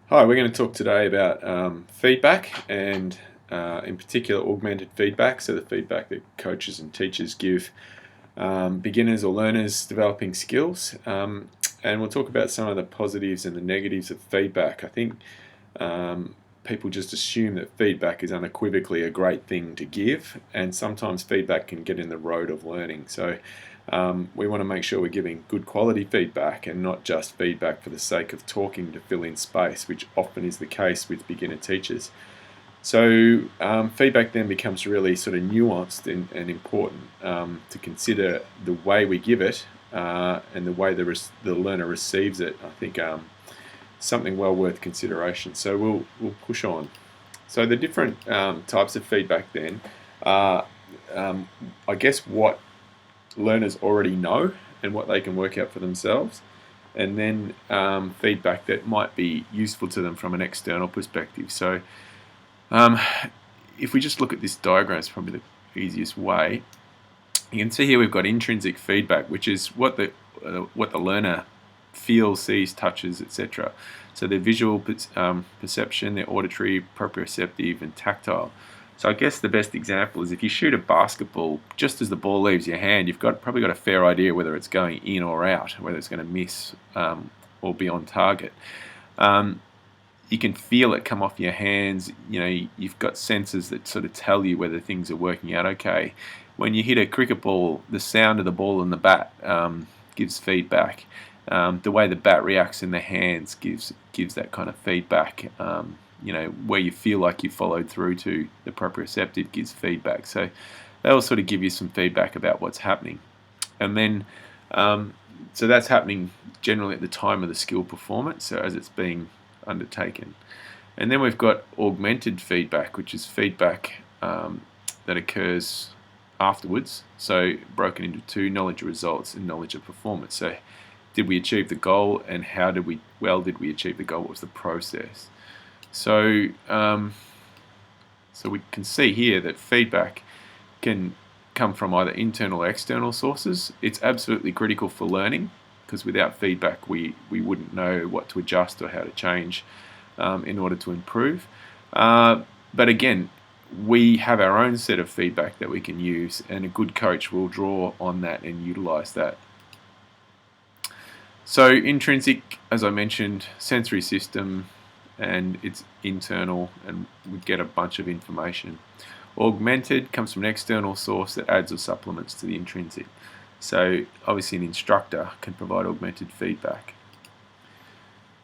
Hi, we're going to talk today about feedback and, in particular, augmented feedback. So, the feedback that coaches and teachers give beginners or learners developing skills. And we'll talk about some of the positives and the negatives of feedback. I think people just assume that feedback is unequivocally a great thing to give, and sometimes feedback can get in the road of learning. So, we want to make sure we're giving good quality feedback and not just feedback for the sake of talking to fill in space, which often is the case with beginner teachers. So, feedback then becomes really sort of nuanced and important to consider the way we give it and the way the learner receives it. I think something well worth consideration. So, we'll push on. So, the different types of feedback then are, I guess, what learners already know and what they can work out for themselves, and then feedback that might be useful to them from an external perspective. So, um, if we just look at this diagram, it's probably the easiest way. You can see here we've got intrinsic feedback, which is what the learner feels, sees, touches, etc. So their visual perception, their auditory, proprioceptive, and tactile. So I guess the best example is if you shoot a basketball, just as the ball leaves your hand, you've probably got a fair idea whether it's going in or out, whether it's going to miss or be on target. You can feel it come off your hands. You know, you've got sensors that sort of tell you whether things are working out okay. When you hit a cricket ball, the sound of the ball and the bat gives feedback. The way the bat reacts in the hands gives that kind of feedback. Where you feel like you followed through to the proprioceptive gives feedback. So that will sort of give you some feedback about what's happening. And then, so that's happening generally at the time of the skill performance, so as it's being undertaken. And then we've got augmented feedback, which is feedback that occurs afterwards, so broken into two: knowledge of results and knowledge of performance. So did we achieve the goal, and how did we achieve the goal? What was the process? So we can see here that feedback can come from either internal or external sources. It's absolutely critical for learning, because without feedback we wouldn't know what to adjust or how to change in order to improve. But again, we have our own set of feedback that we can use, and a good coach will draw on that and utilize that. So intrinsic, as I mentioned, sensory system, and it's internal, and we get a bunch of information. Augmented comes from an external source that adds or supplements to the intrinsic. So obviously an instructor can provide augmented feedback.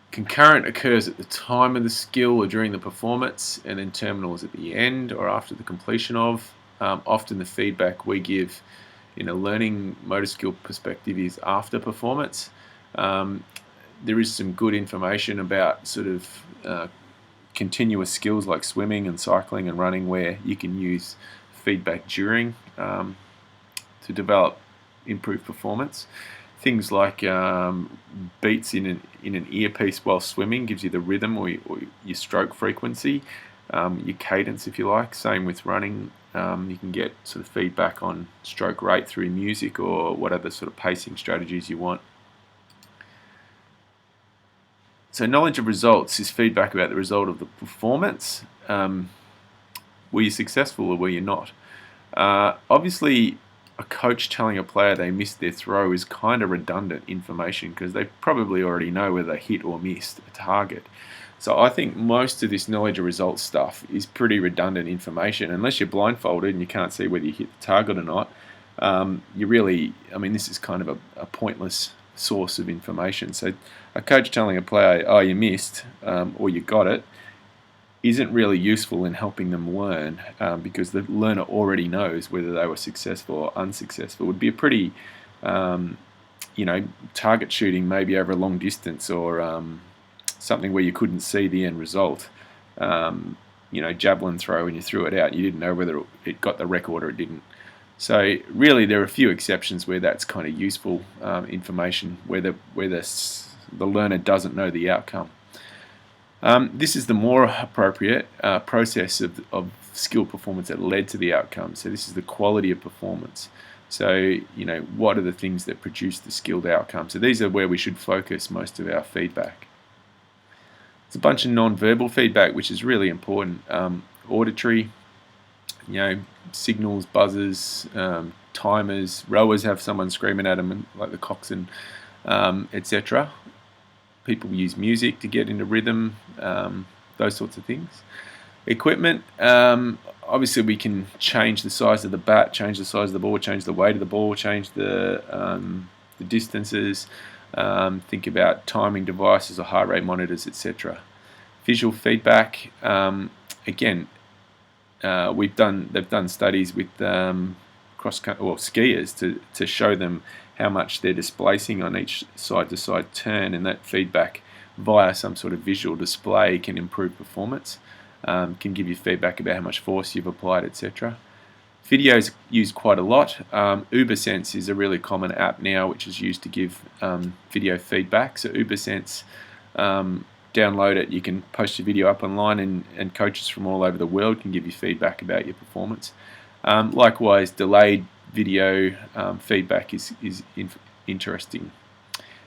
Concurrent occurs at the time of the skill or during the performance, and then terminal is at the end or after the completion of. Often the feedback we give in a learning motor skill perspective is after performance. There is some good information about sort of continuous skills like swimming and cycling and running, where you can use feedback during to develop improved performance. Things like beats in an earpiece while swimming gives you the rhythm or your stroke frequency, your cadence, if you like. Same with running. You can get sort of feedback on stroke rate through music or what other sort of pacing strategies you want. So knowledge of results is feedback about the result of the performance. Were you successful or were you not? Obviously, a coach telling a player they missed their throw is kind of redundant information, because they probably already know whether they hit or missed a target. So I think most of this knowledge of results stuff is pretty redundant information. Unless you're blindfolded and you can't see whether you hit the target or not, this is kind of a pointless source of information. So a coach telling a player, oh, you missed, or you got it, isn't really useful in helping them learn, because the learner already knows whether they were successful or unsuccessful. It would be a pretty, target shooting maybe over a long distance, or something where you couldn't see the end result. Javelin throw, when you threw it out, you didn't know whether it got the record or it didn't. So really, there are a few exceptions where that's kind of useful information, where the learner doesn't know the outcome. This is the more appropriate process of skill performance that led to the outcome. So this is the quality of performance. So, what are the things that produce the skilled outcome? So these are where we should focus most of our feedback. It's a bunch of non-verbal feedback, which is really important. Auditory, signals, buzzers, timers. Rowers have someone screaming at them, like the coxswain, etc. People use music to get into rhythm, those sorts of things. Equipment, obviously we can change the size of the bat, change the size of the ball, change the weight of the ball, change the distances, think about timing devices or heart rate monitors, etc. Visual feedback, again, they've done studies with skiers to show them how much they're displacing on each side-to-side turn, and that feedback via some sort of visual display can improve performance, can give you feedback about how much force you've applied, etc. Video's used quite a lot. UberSense is a really common app now which is used to give video feedback. So UberSense, download it, you can post your video up online, and coaches from all over the world can give you feedback about your performance. Likewise, delayed video feedback is interesting.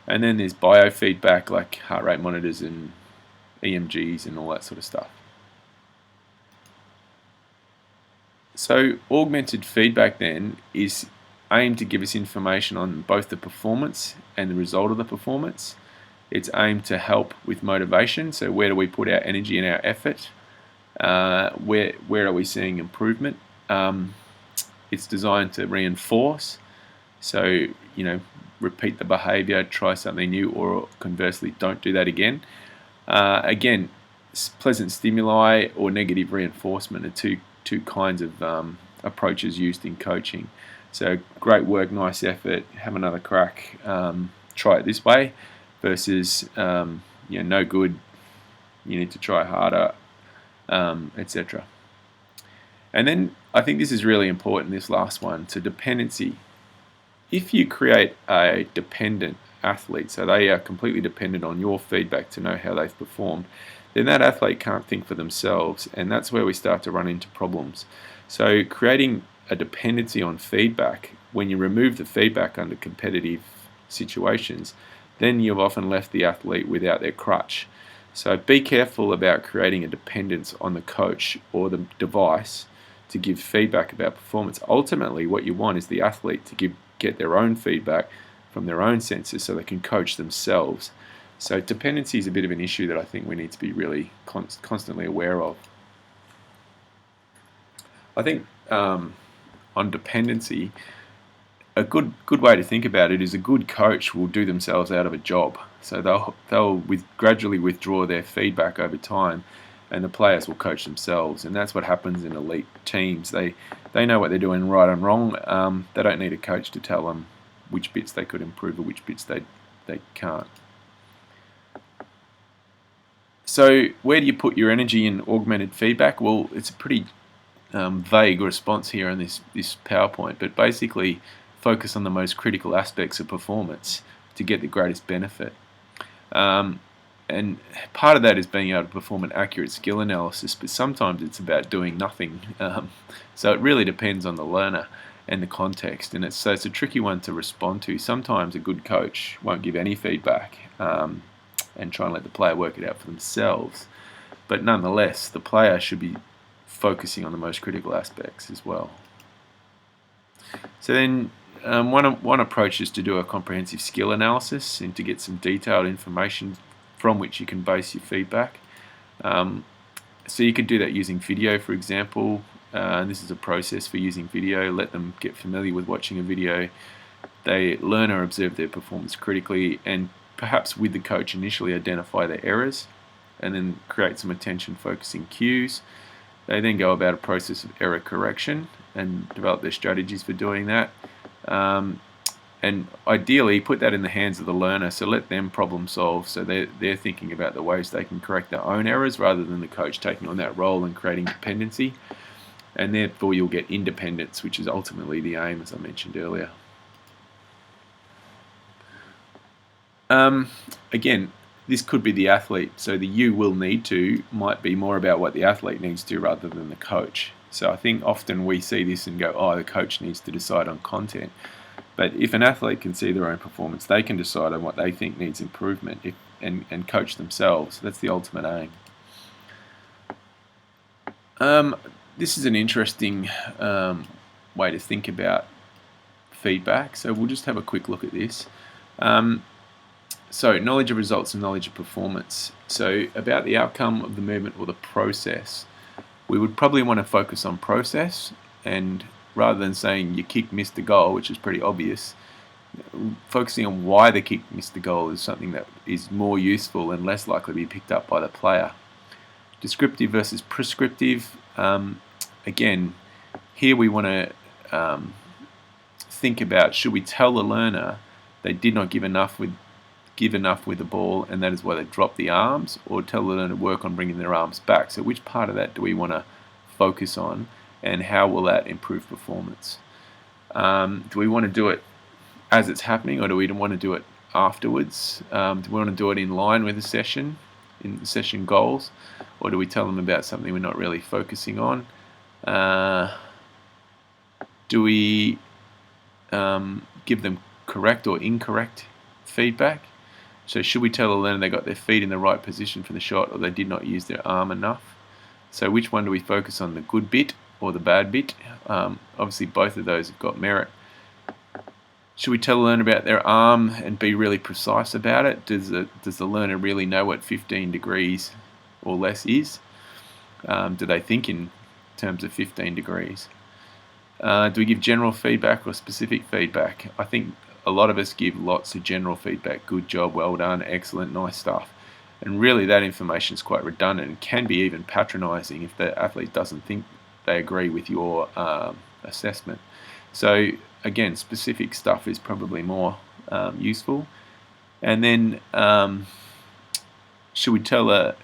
And then there's biofeedback like heart rate monitors and EMGs and all that sort of stuff. So augmented feedback then is aimed to give us information on both the performance and the result of the performance. It's aimed to help with motivation, so where do we put our energy and our effort? Where are we seeing improvement? It's designed to reinforce, so repeat the behavior, try something new, or conversely don't do that again. Again, pleasant stimuli or negative reinforcement are two kinds of approaches used in coaching. So great work, nice effort, have another crack, try it this way, versus no good, you need to try harder, etc. And then I think this is really important, this last one, so dependency. If you create a dependent athlete, so they are completely dependent on your feedback to know how they've performed, then that athlete can't think for themselves, and that's where we start to run into problems. So creating a dependency on feedback, when you remove the feedback under competitive situations, then you've often left the athlete without their crutch. So be careful about creating a dependence on the coach or the device to give feedback about performance. Ultimately, what you want is the athlete to get their own feedback from their own senses so they can coach themselves. So dependency is a bit of an issue that I think we need to be really constantly aware of. I think on dependency, a good way to think about it is a good coach will do themselves out of a job. So they'll gradually withdraw their feedback over time, and the players will coach themselves. And that's what happens in elite teams. They know what they're doing right and wrong. They don't need a coach to tell them which bits they could improve or which bits they can't. So where do you put your energy in augmented feedback? Well, it's a pretty vague response here in this PowerPoint, but basically focus on the most critical aspects of performance to get the greatest benefit. And part of that is being able to perform an accurate skill analysis, but sometimes it's about doing nothing. So it really depends on the learner and the context, and it's a tricky one to respond to. Sometimes a good coach won't give any feedback and try and let the player work it out for themselves. But nonetheless, the player should be focusing on the most critical aspects as well. So then one approach is to do a comprehensive skill analysis and to get some detailed information from which you can base your feedback. So you could do that using video, for example. And this is a process for using video. Let them get familiar with watching a video. They learn or observe their performance critically, and perhaps with the coach initially identify their errors and then create some attention focusing cues. They then go about a process of error correction and develop their strategies for doing that. And ideally put that in the hands of the learner, so let them problem solve, so they're thinking about the ways they can correct their own errors rather than the coach taking on that role and creating dependency. And therefore you'll get independence, which is ultimately the aim, as I mentioned earlier. Again, this could be the athlete, so the you will need to might be more about what the athlete needs to rather than the coach. So I think often we see this and go, oh, the coach needs to decide on content. But if an athlete can see their own performance, they can decide on what they think needs improvement. and coach themselves. That's the ultimate aim. This is an interesting way to think about feedback. So we'll just have a quick look at this. So knowledge of results and knowledge of performance. So about the outcome of the movement or the process, we would probably want to focus on process, and rather than saying your kick missed the goal, which is pretty obvious, focusing on why the kick missed the goal is something that is more useful and less likely to be picked up by the player. Descriptive versus prescriptive. Again, here we want to think about, should we tell the learner they did not give enough with the ball and that is why they dropped the arms, or tell the learner to work on bringing their arms back? So which part of that do we want to focus on, and how will that improve performance? Do we want to do it as it's happening, or do we want to do it afterwards? Do we want to do it in line with the session, in the session goals, or do we tell them about something we're not really focusing on? Do we give them correct or incorrect feedback? So should we tell the learner they got their feet in the right position for the shot, or they did not use their arm enough? So which one do we focus on, the good bit or the bad bit? Obviously both of those have got merit. Should we tell the learner about their arm and be really precise about it? Does the learner really know what 15 degrees or less is? Do they think in terms of 15 degrees? Do we give general feedback or specific feedback? I think a lot of us give lots of general feedback. Good job, well done, excellent, nice stuff. And really that information is quite redundant and can be even patronising if the athlete doesn't think they agree with your assessment. So again, specific stuff is probably more useful. And then should we tell a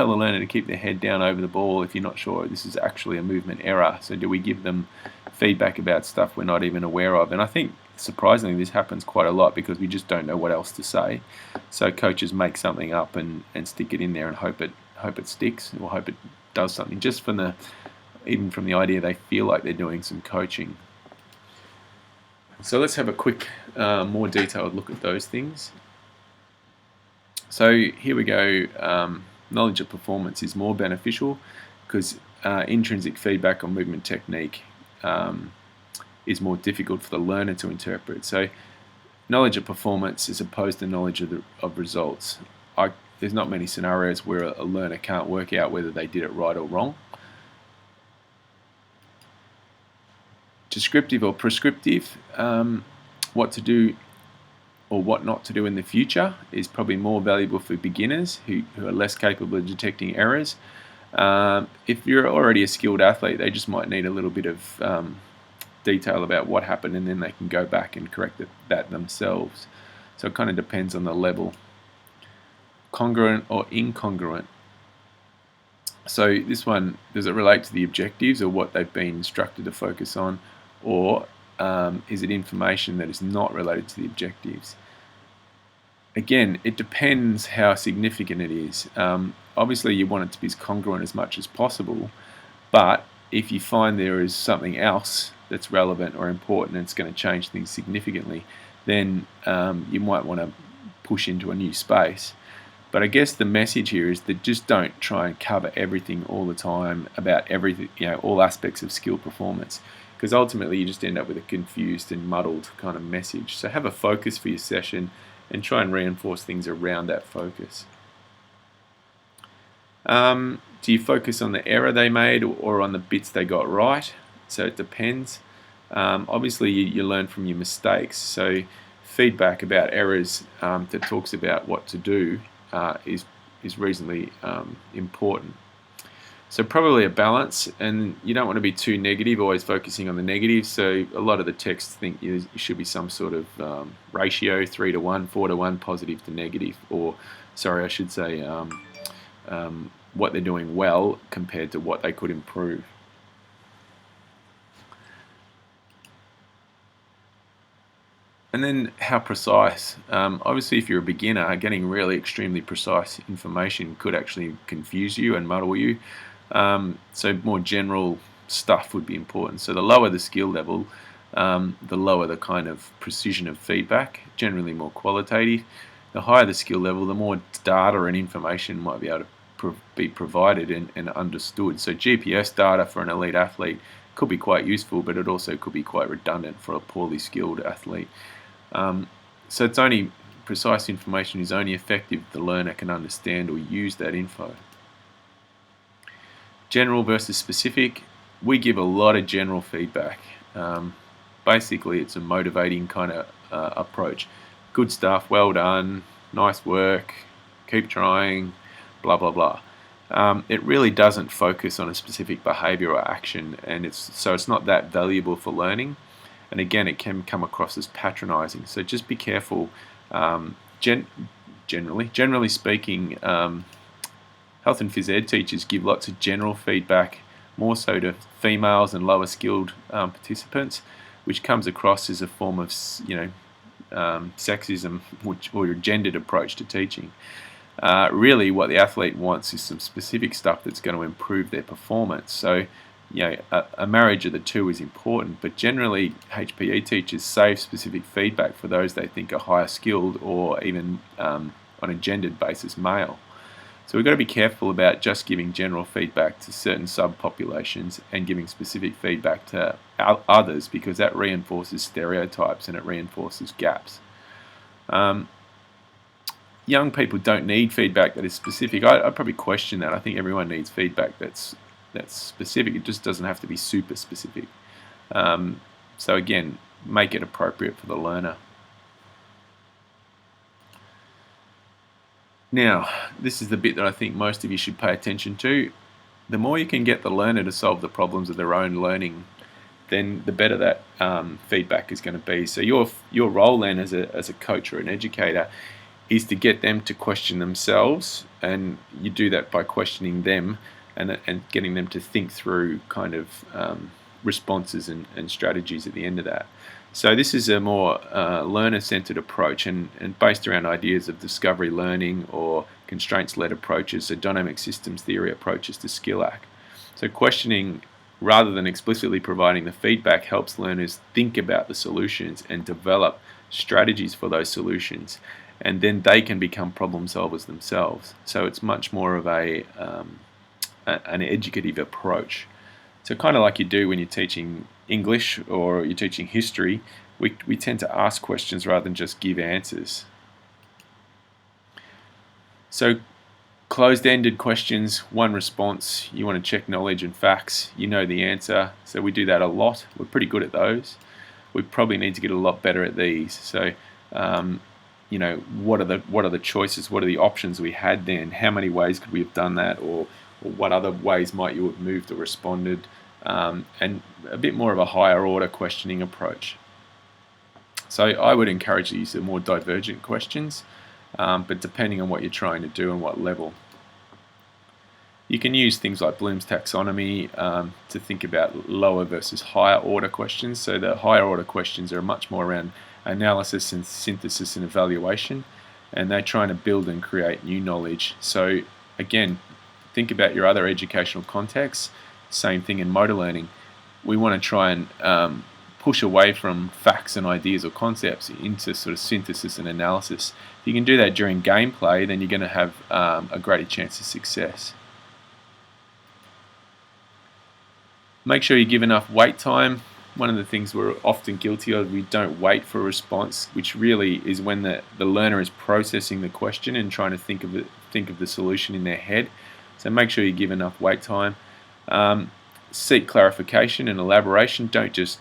learner to keep their head down over the ball if you're not sure this is actually a movement error? So do we give them feedback about stuff we're not even aware of? And I think surprisingly this happens quite a lot because we just don't know what else to say. So coaches make something up and stick it in there and hope it sticks, or hope it does something, just from even from the idea they feel like they're doing some coaching. So let's have a quick, more detailed look at those things. So here we go. Knowledge of performance is more beneficial because intrinsic feedback on movement technique is more difficult for the learner to interpret. So knowledge of performance as opposed to knowledge of results. There's not many scenarios where a learner can't work out whether they did it right or wrong. Descriptive or prescriptive, what to do or what not to do in the future is probably more valuable for beginners who are less capable of detecting errors. If you're already a skilled athlete, they just might need a little bit of detail about what happened, and then they can go back and correct that themselves. So it kind of depends on the level. Congruent or incongruent. So this one, does it relate to the objectives or what they've been instructed to focus on, or is it information that is not related to the objectives? Again, it depends how significant it is. Obviously you want it to be as congruent as much as possible, but if you find there is something else that's relevant or important and it's going to change things significantly, then you might want to push into a new space. But I guess the message here is that just don't try and cover everything all the time about everything, all aspects of skill performance, because ultimately you just end up with a confused and muddled kind of message. So have a focus for your session and try and reinforce things around that focus. Do you focus on the error they made or on the bits they got right? So it depends. Obviously you learn from your mistakes. So feedback about errors that talks about what to do is reasonably important. So probably a balance, and you don't want to be too negative, always focusing on the negative. So a lot of the texts think you should be some sort of ratio, 3-to-1, 4-to-1, positive to negative, or sorry, I should say what they're doing well compared to what they could improve. And then how precise. Obviously if you're a beginner, getting really extremely precise information could actually confuse you and muddle you. So more general stuff would be important. So the lower the skill level, the lower the kind of precision of feedback, generally more qualitative. the higher the skill level, the more data and information might be able to be provided and understood. So GPS data for an elite athlete could be quite useful, but it also could be quite redundant for a poorly skilled athlete. So it's only precise information is only effective if the learner can understand or use that info. General versus specific. We give a lot of general feedback. Basically, it's a motivating kind of approach. Good stuff, well done, nice work, keep trying, blah, blah, blah. It really doesn't focus on a specific behavior or action, and it's not that valuable for learning. And again, it can come across as patronizing. So just be careful. Generally speaking, health and phys ed teachers give lots of general feedback, more so to females and lower skilled participants, which comes across as a form of, sexism or a gendered approach to teaching. Really, what the athlete wants is some specific stuff that's going to improve their performance. So, a marriage of the two is important, but generally HPE teachers save specific feedback for those they think are higher skilled or even on a gendered basis male. So we've got to be careful about just giving general feedback to certain subpopulations and giving specific feedback to others, because that reinforces stereotypes and it reinforces gaps. Young people don't need feedback that is specific. I'd probably question that. I think everyone needs feedback that's specific. It just doesn't have to be super specific. So again, make it appropriate for the learner. Now, this is the bit that I think most of you should pay attention to. The more you can get the learner to solve the problems of their own learning, then the better that feedback is going to be. So your role then as a coach or an educator is to get them to question themselves, and you do that by questioning them and getting them to think through kind of responses and strategies at the end of that. So this is a more learner-centered approach and based around ideas of discovery learning or constraints-led approaches, so dynamic systems theory approaches to SkillAct. So questioning rather than explicitly providing the feedback helps learners think about the solutions and develop strategies for those solutions, and then they can become problem solvers themselves. So it's much more of an educative approach. So kind of like you do when you're teaching English or you're teaching history, we tend to ask questions rather than just give answers. So closed-ended questions, one response, you want to check knowledge and facts, you know the answer, so we do that a lot. We're pretty good at those. We probably need to get a lot better at these. So what are the choices, what are the options we had then, how many ways could we have done that, or what other ways might you have moved or responded, and a bit more of a higher order questioning approach. So I would encourage the use of more divergent questions, but depending on what you're trying to do and what level. You can use things like Bloom's taxonomy to think about lower versus higher order questions. So the higher order questions are much more around analysis and synthesis and evaluation, and they're trying to build and create new knowledge. So again, think about your other educational contexts. Same thing in motor learning. We want to try and push away from facts and ideas or concepts into sort of synthesis and analysis. If you can do that during gameplay, then you're going to have a greater chance of success. Make sure you give enough wait time. One of the things we're often guilty of, we don't wait for a response, which really is when the learner is processing the question and trying to think of the solution in their head. So make sure you give enough wait time. Seek clarification and elaboration. Don't just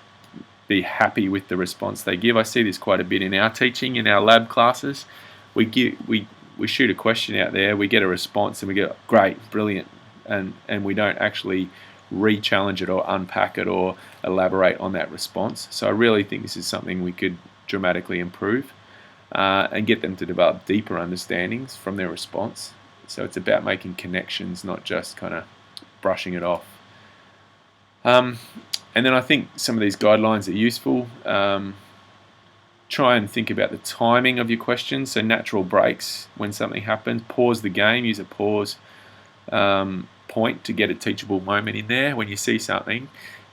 be happy with the response they give. I see this quite a bit in our teaching, in our lab classes. We shoot a question out there, we get a response, and we go, great, brilliant, and we don't actually re-challenge it or unpack it or elaborate on that response. So I really think this is something we could dramatically improve and get them to develop deeper understandings from their response. So it's about making connections, not just kind of brushing it off. And then I think some of these guidelines are useful. Try and think about the timing of your questions. So natural breaks when something happens. Pause the game. Use a pause point to get a teachable moment in there when you see something.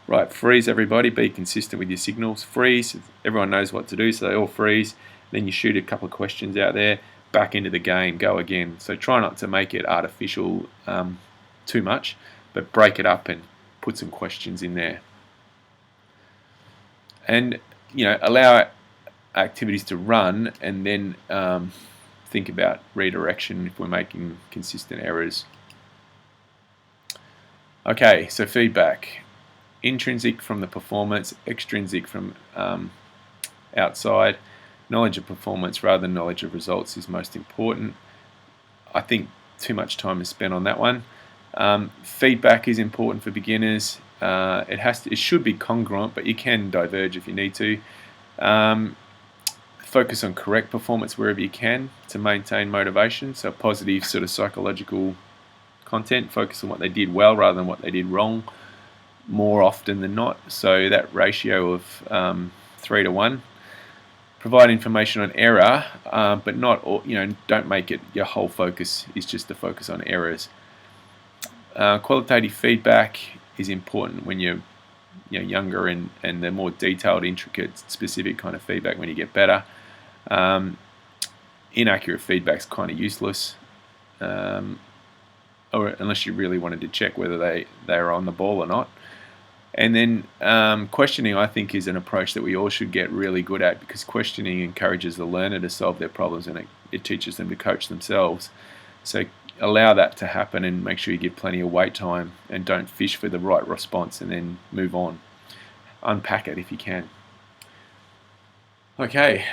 Right, freeze everybody. Be consistent with your signals. Freeze. Everyone knows what to do, so they all freeze. Then you shoot a couple of questions out there. back into the game, go again. So try not to make it artificial too much, but break it up and put some questions in there. And allow activities to run, and then think about redirection if we're making consistent errors. Okay, so feedback. Intrinsic from the performance, extrinsic from outside. Knowledge of performance rather than knowledge of results is most important. I think too much time is spent on that one. Feedback is important for beginners. It should be congruent, but you can diverge if you need to. Focus on correct performance wherever you can to maintain motivation. So positive sort of psychological content. Focus on what they did well rather than what they did wrong more often than not. So that ratio of 3 to 1. Provide information on error, but not all, don't make it your whole focus is just to focus on errors. Qualitative feedback is important when you're younger, and the more detailed, intricate, specific kind of feedback when you get better. Inaccurate feedback's kind of useless, or unless you really wanted to check whether they're on the ball or not. And then questioning, I think, is an approach that we all should get really good at, because questioning encourages the learner to solve their problems, and it teaches them to coach themselves. So allow that to happen, and make sure you give plenty of wait time, and don't fish for the right response and then move on. Unpack it if you can. Okay.